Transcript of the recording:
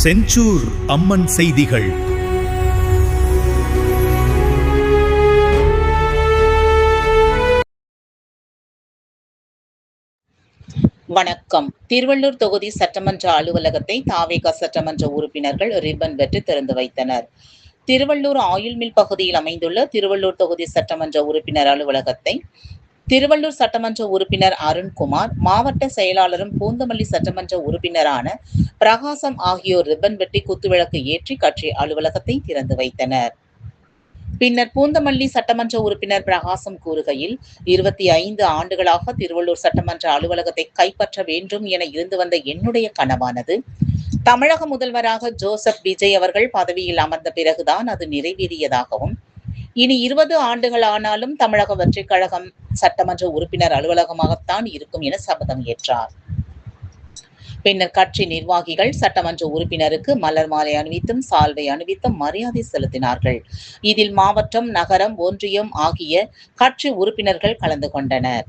செஞ்சூர் அம்மன் செய்திகள். வணக்கம். திருவள்ளூர் தொகுதி சட்டமன்ற அலுவலகத்தை தாவேகா சட்டமன்ற உறுப்பினர்கள் ரிப்பன் வெட்டி திறந்து வைத்தனர். திருவள்ளூர் ஆயில் மில் பகுதியில் அமைந்துள்ள திருவள்ளூர் தொகுதி சட்டமன்ற உறுப்பினர் அலுவலகத்தை திருவள்ளூர் சட்டமன்ற உறுப்பினர் அருண்குமார், மாவட்ட செயலாளரும் பூந்தமல்லி சட்டமன்ற உறுப்பினரான பிரகாசம் ஆகியோர் ரிப்பன் வெட்டி குத்துவிளக்கு ஏற்றி கட்சி அலுவலகத்தை திறந்து வைத்தனர். பின்னர் பூந்தமல்லி சட்டமன்ற உறுப்பினர் பிரகாசம் கூறுகையில், 25 ஆண்டுகளாக திருவள்ளூர் சட்டமன்ற அலுவலகத்தை கைப்பற்ற வேண்டும் என இருந்து வந்த என்னுடைய கனவானது தமிழக முதல்வராக ஜோசப் விஜய் அவர்கள் பதவியில் அமர்ந்த பிறகுதான் அது நிறைவேறியதாகவும், இனி 20 ஆண்டுகள் ஆனாலும் தமிழக வெற்றிக் கழகம் சட்டமன்ற உறுப்பினர் அலுவலகமாகத்தான் இருக்கும் என சபதம் ஏற்றார். பின்னர் கட்சி நிர்வாகிகள் சட்டமன்ற உறுப்பினருக்கு மலர் மாலை அணிவித்தும் சால்வை அணிவித்தும் மரியாதை செலுத்தினார்கள். இதில் மாவட்டம், நகரம், ஒன்றியம் ஆகிய கட்சி உறுப்பினர்கள் கலந்து கொண்டனர்.